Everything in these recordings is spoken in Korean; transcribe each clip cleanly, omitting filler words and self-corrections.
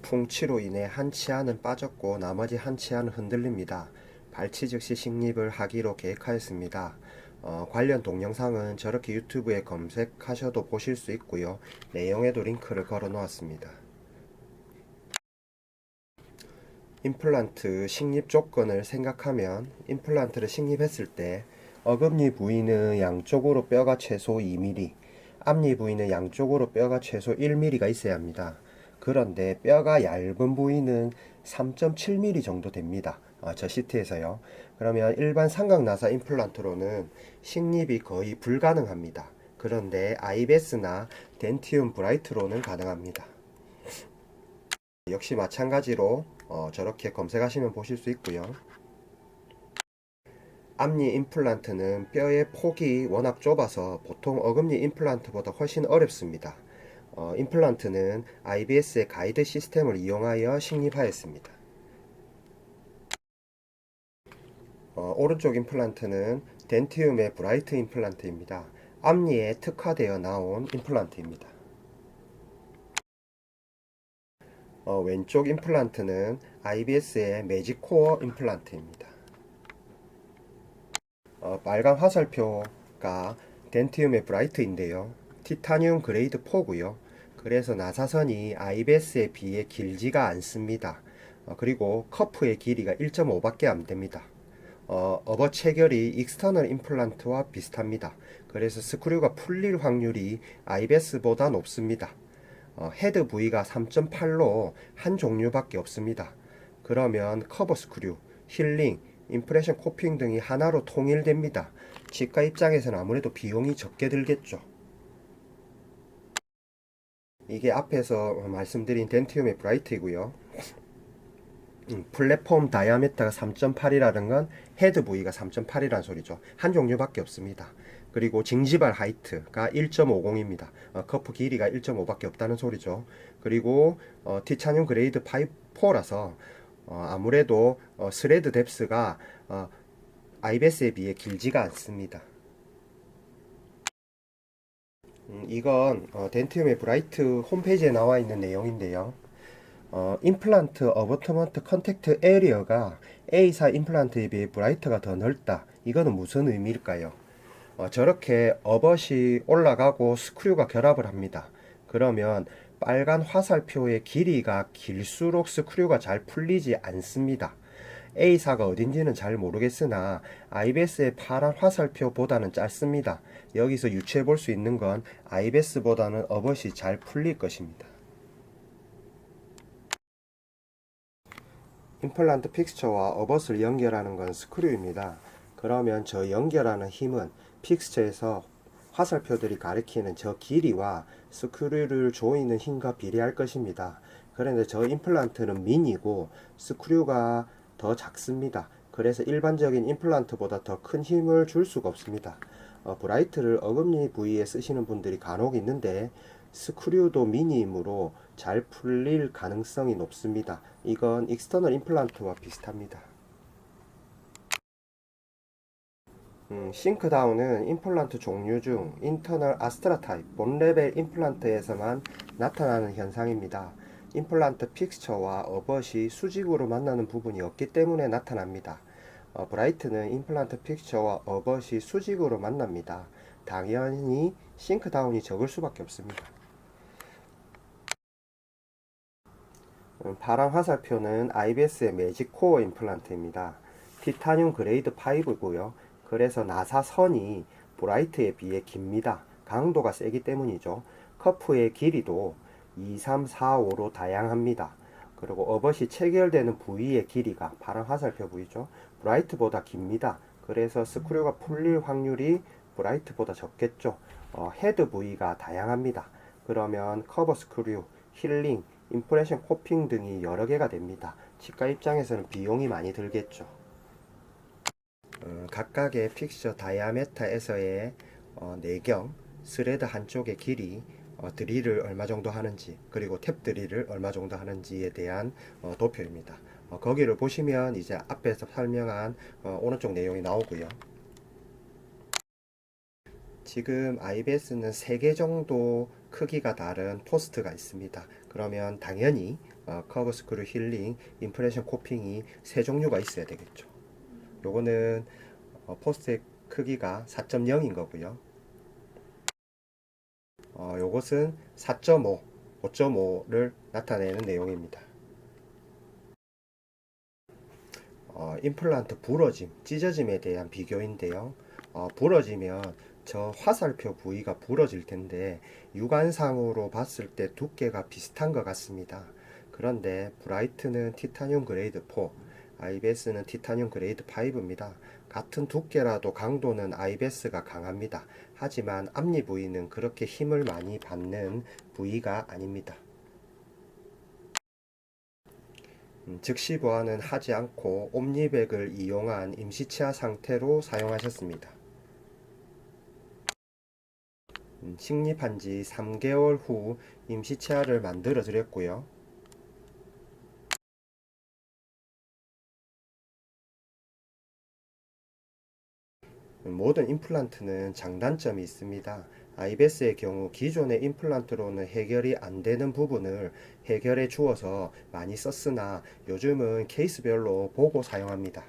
풍치로 인해 한 치아는 빠졌고 나머지 한 치아는 흔들립니다. 발치 즉시 식립을 하기로 계획하였습니다. 관련 동영상은 저렇게 유튜브에 검색하셔도 보실 수 있고요. 내용에도 링크를 걸어 놓았습니다. 임플란트 식립 조건을 생각하면 임플란트를 식립했을 때 어금니 부위는 양쪽으로 뼈가 최소 2mm, 앞니 부위는 양쪽으로 뼈가 최소 1mm가 있어야 합니다. 그런데 뼈가 얇은 부위는 3.7mm 정도 됩니다. 저 시트에서요. 그러면 일반 삼각나사 임플란트로는 식립이 거의 불가능합니다. 그런데 아이베스나 덴티움 브라이트로는 가능합니다. 역시 마찬가지로 저렇게 검색하시면 보실 수 있고요. 앞니 임플란트는 뼈의 폭이 워낙 좁아서 보통 어금니 임플란트보다 훨씬 어렵습니다. 임플란트는 IBS의 가이드 시스템을 이용하여 식립하였습니다. 오른쪽 임플란트는 덴티움의 브라이트 임플란트입니다. 앞니에 특화되어 나온 임플란트입니다. 왼쪽 임플란트는 IBS의 매직코어 임플란트입니다. 빨간 화살표가 덴티움의 브라이트인데요. 티타늄 그레이드 4고요. 그래서 나사선이 IBS에 비해 길지가 않습니다. 그리고 커프의 길이가 1.5밖에 안 됩니다. 어버 체결이 익스터널 임플란트와 비슷합니다. 그래서 스크류가 풀릴 확률이 IBS보다 높습니다. 헤드 부위가 3.8로 한 종류밖에 없습니다. 그러면 커버 스크류, 힐링, 임프레션 코핑 등이 하나로 통일됩니다. 치과 입장에서는 아무래도 비용이 적게 들겠죠. 이게 앞에서 말씀드린 덴티움의 브라이트이고요. 플랫폼 다이아메터가 3.8이라는 건 헤드 부위가 3.8이라는 소리죠. 한 종류밖에 없습니다. 그리고 징지발 하이트가 1.50입니다. 커프 길이가 1.5밖에 없다는 소리죠. 그리고 티타늄 그레이드 4라서 아무래도 스레드 뎁스가 아이베스에 비해 길지가 않습니다. 이건 덴티움의 브라이트 홈페이지에 나와 있는 내용인데요. 임플란트 어버트먼트 컨택트 에리어가 A사 임플란트에 비해 브라이트가 더 넓다. 이거는 무슨 의미일까요? 저렇게 어벗이 올라가고 스크류가 결합을 합니다. 그러면 빨간 화살표의 길이가 길수록 스크류가 잘 풀리지 않습니다. A사가 어딘지는 잘 모르겠으나 IBS의 파란 화살표보다는 짧습니다. 여기서 유추해 볼 수 있는 건 IBS보다는 어벗이 잘 풀릴 것입니다. 임플란트 픽스처와 어벗을 연결하는 건 스크류입니다. 그러면 저 연결하는 힘은 픽스처에서 화살표들이 가리키는 저 길이와 스크류를 조이는 힘과 비례할 것입니다. 그런데 저 임플란트는 미니고 스크류가 더 작습니다. 그래서 일반적인 임플란트보다 더 큰 힘을 줄 수가 없습니다. 브라이트를 어금니 부위에 쓰시는 분들이 간혹 있는데 스크류도 미니이므로 잘 풀릴 가능성이 높습니다. 이건 익스터널 임플란트와 비슷합니다. 싱크다운은 임플란트 종류 중 인터널 아스트라 타입 본레벨 임플란트에서만 나타나는 현상입니다. 임플란트 픽스처와 어벗이 수직으로 만나는 부분이 없기 때문에 나타납니다. 브라이트는 임플란트 픽스처와 어벗이 수직으로 만납니다. 당연히 싱크다운이 적을 수밖에 없습니다. 파란 화살표는 IBS의 매직 코어 임플란트입니다. 티타늄 그레이드 5고요. 그래서 나사선이 브라이트에 비해 깁니다. 강도가 세기 때문이죠. 커프의 길이도 2, 3, 4, 5로 다양합니다. 그리고 어벗이 체결되는 부위의 길이가 파란 화살표 부위죠. 브라이트보다 깁니다. 그래서 스크류가 풀릴 확률이 브라이트보다 적겠죠. 헤드 부위가 다양합니다. 그러면 커버 스크류, 힐링, 임프레션 코핑 등이 여러 개가 됩니다. 치과 입장에서는 비용이 많이 들겠죠. 각각의 픽처 다이아메타에서의 내경, 스레드 한쪽의 길이, 드릴을 얼마 정도 하는지, 그리고 탭 드릴을 얼마 정도 하는지에 대한 도표입니다. 거기를 보시면 이제 앞에서 설명한 오른쪽 내용이 나오고요. 지금 IBS는 3개 정도 크기가 다른 포스트가 있습니다. 그러면 당연히 커브 스크류 힐링, 임프레션 코핑이 세 종류가 있어야 되겠죠. 요거는 포스트의 크기가 4.0인 거고요. 요것은 4.5, 5.5를 나타내는 내용입니다. 임플란트 부러짐, 찢어짐에 대한 비교인데요. 부러지면 저 화살표 부위가 부러질 텐데 육안상으로 봤을 때 두께가 비슷한 것 같습니다. 그런데 브라이트는 티타늄 그레이드 4, IBS는 티타늄 그레이드 5입니다. 같은 두께라도 강도는 IBS가 강합니다. 하지만 앞니 부위는 그렇게 힘을 많이 받는 부위가 아닙니다. 즉시 보완은 하지 않고 옴니백을 이용한 임시치아 상태로 사용하셨습니다. 식립한 지 3개월 후 임시치아를 만들어 드렸고요. 모든 임플란트는 장단점이 있습니다. IBS의 경우 기존의 임플란트로는 해결이 안 되는 부분을 해결해 주어서 많이 썼으나 요즘은 케이스별로 보고 사용합니다.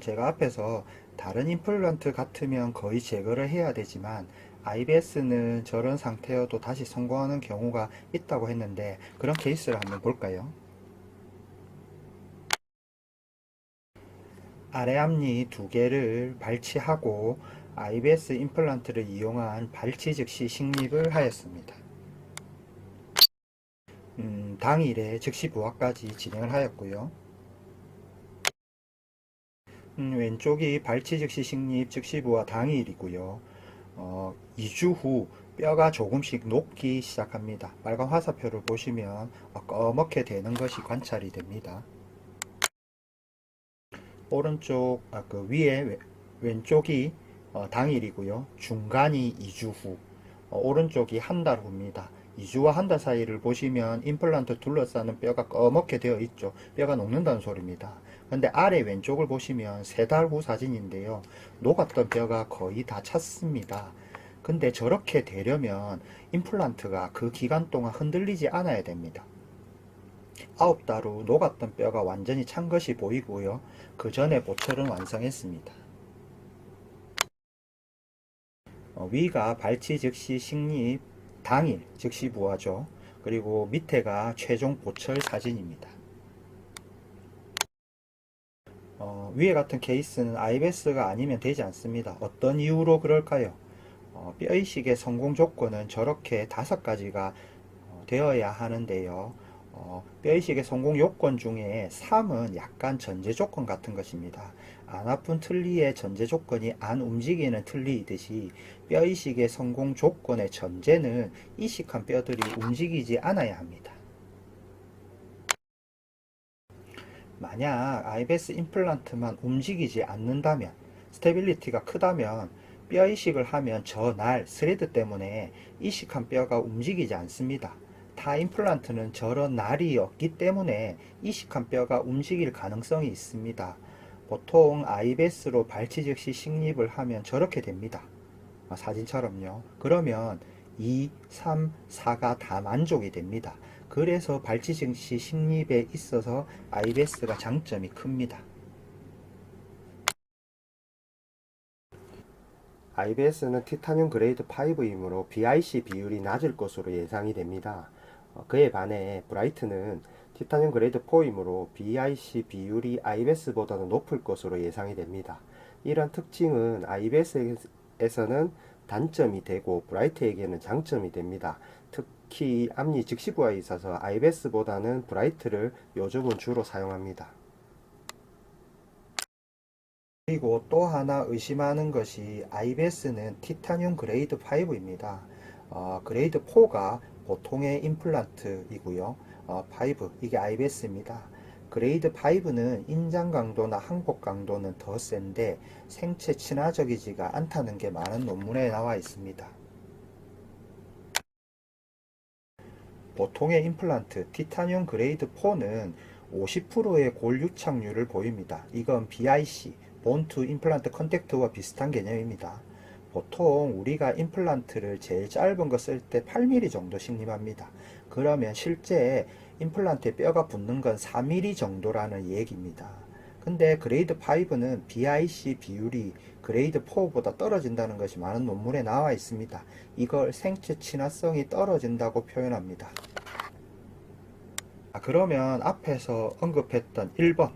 제가 앞에서 다른 임플란트 같으면 거의 제거를 해야 되지만 IBS는 저런 상태여도 다시 성공하는 경우가 있다고 했는데 그런 케이스를 한번 볼까요? 아래 앞니 두 개를 발치하고 IBS 임플란트를 이용한 발치 즉시 식립을 하였습니다. 당일에 즉시 부화까지 진행을 하였고요. 왼쪽이 발치 즉시 식립 즉시 부화 당일이고요. 2주 후 뼈가 조금씩 녹기 시작합니다. 빨간 화살표를 보시면 꺼멓게 되는 것이 관찰이 됩니다. 오른쪽 그 위에 왼쪽이 당일이고요. 중간이 2주 후, 오른쪽이 한 달 후입니다. 2주와 한 달 사이를 보시면 임플란트 둘러싸는 뼈가 꺼멓게 되어 있죠. 뼈가 녹는다는 소리입니다. 근데 아래 왼쪽을 보시면 3달 후 사진인데요. 녹았던 뼈가 거의 다 찼습니다. 근데 저렇게 되려면 임플란트가 그 기간 동안 흔들리지 않아야 됩니다. 9달 후 녹았던 뼈가 완전히 찬 것이 보이고요. 그 전에 보철은 완성했습니다. 위가 발치 즉시 식립 당일 즉시 부화죠. 그리고 밑에가 최종 보철 사진입니다. 위에 같은 케이스는 IBS가 아니면 되지 않습니다. 어떤 이유로 그럴까요? 뼈이식의 성공 조건은 저렇게 5가지가 되어야 하는데요. 뼈이식의 성공 요건 중에 3은 약간 전제 조건 같은 것입니다. 안 아픈 틀니의 전제 조건이 안 움직이는 틀니이듯이 뼈이식의 성공 조건의 전제는 이식한 뼈들이 움직이지 않아야 합니다. 만약 IBS 임플란트만 움직이지 않는다면, 스테빌리티가 크다면 뼈 이식을 하면 저 날 스레드 때문에 이식한 뼈가 움직이지 않습니다. 타 임플란트는 저런 날이 없기 때문에 이식한 뼈가 움직일 가능성이 있습니다. 보통 IBS로 발치 즉시 식립을 하면 저렇게 됩니다. 사진처럼요. 그러면 2, 3, 4가 다 만족이 됩니다. 그래서 발치 즉시 식립에 있어서 IBS가 장점이 큽니다. IBS는 티타늄 그레이드 5이므로 BIC 비율이 낮을 것으로 예상이 됩니다. 그에 반해 브라이트는 티타늄 그레이드 4이므로 BIC 비율이 IBS보다는 높을 것으로 예상이 됩니다. 이런 특징은 IBS에서는 단점이 되고 브라이트에게는 장점이 됩니다. 특히 앞니 즉시 부하에 있어서 IBS보다는 브라이트를 요즘은 주로 사용합니다. 그리고 또 하나 의심하는 것이 IBS는 티타늄 그레이드 5입니다. 그레이드 4가 보통의 임플란트이고요. 5 이게 IBS입니다. 그레이드 5는 인장 강도나 항복 강도는 더 센데 생체 친화적이지가 않다는 게 많은 논문에 나와 있습니다. 보통의 임플란트 티타늄 그레이드 4는 50%의 골 유착률을 보입니다. 이건 BIC, 본투 임플란트 컨택트와 비슷한 개념입니다. 보통 우리가 임플란트를 제일 짧은 거 쓸 때 8mm 정도 식립합니다. 그러면 실제 임플란트에 뼈가 붙는 건 4mm 정도라는 얘기입니다. 근데 그레이드 5는 BIC 비율이 그레이드 4보다 떨어진다는 것이 많은 논문에 나와 있습니다. 이걸 생체 친화성이 떨어진다고 표현합니다. 그러면 앞에서 언급했던 1번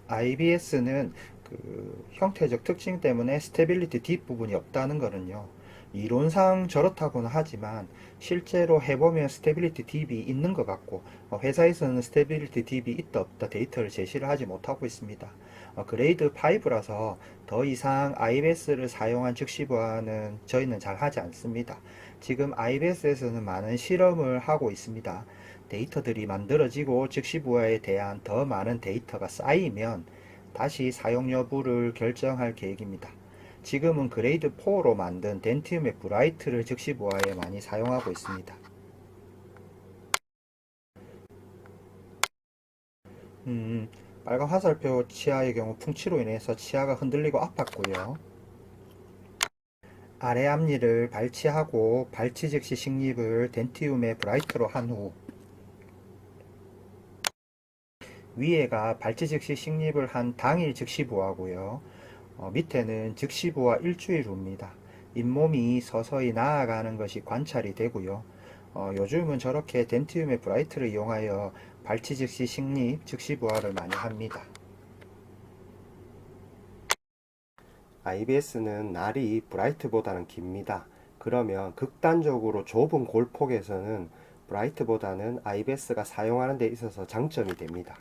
IBS는 그 형태적 특징 때문에 스테빌리티 뒷부분이 없다는 거는요, 이론상 저렇다고는 하지만 실제로 해보면 스테빌리티 딥이 있는 것 같고, 회사에서는 스테빌리티 딥이 있다 없다 데이터를 제시를 하지 못하고 있습니다. 그레이드 5라서 더 이상 IBS를 사용한 즉시부화는 저희는 잘 하지 않습니다. 지금 IBS에서는 많은 실험을 하고 있습니다. 데이터들이 만들어지고 즉시부화에 대한 더 많은 데이터가 쌓이면 다시 사용 여부를 결정할 계획입니다. 지금은 그레이드 4로 만든 덴티움의 브라이트를 즉시부화에 많이 사용하고 있습니다. 빨간 화살표 치아의 경우 풍치로 인해서 치아가 흔들리고 아팠고요. 아래 앞니를 발치하고 발치 즉시 식립을 덴티움의 브라이트로 한 후 위에가 발치 즉시 식립을 한 당일 즉시 부화고요. 밑에는 즉시 부화 일주일 후입니다. 잇몸이 서서히 나아가는 것이 관찰이 되고요. 요즘은 저렇게 덴티움의 브라이트를 이용하여 발치 즉시 식립, 즉시 부화를 많이 합니다. IBS는 날이 브라이트보다는 깁니다. 그러면 극단적으로 좁은 골폭에서는 브라이트보다는 IBS가 사용하는 데 있어서 장점이 됩니다.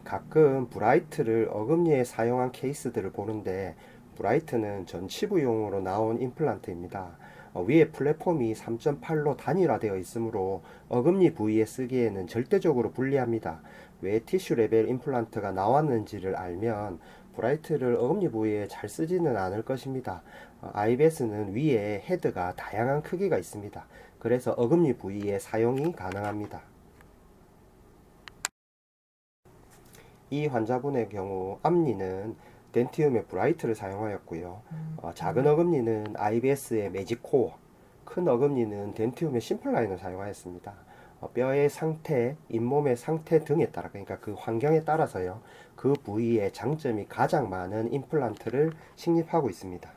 가끔 브라이트를 어금니에 사용한 케이스들을 보는데, 브라이트는 전치부용으로 나온 임플란트입니다. 위에 플랫폼이 3.8로 단일화되어 있으므로 어금니 부위에 쓰기에는 절대적으로 불리합니다. 왜 티슈 레벨 임플란트가 나왔는지를 알면 브라이트를 어금니 부위에 잘 쓰지는 않을 것입니다. IBS는 위에 헤드가 다양한 크기가 있습니다. 그래서 어금니 부위에 사용이 가능합니다. 이 환자분의 경우 앞니는 덴티움의 브라이트를 사용하였고요. 작은 어금니는 IBS의 매직코어, 큰 어금니는 덴티움의 심플라인을 사용하였습니다. 뼈의 상태, 잇몸의 상태 등에 따라, 그러니까 그 환경에 따라서요, 그 부위에 장점이 가장 많은 임플란트를 식립하고 있습니다.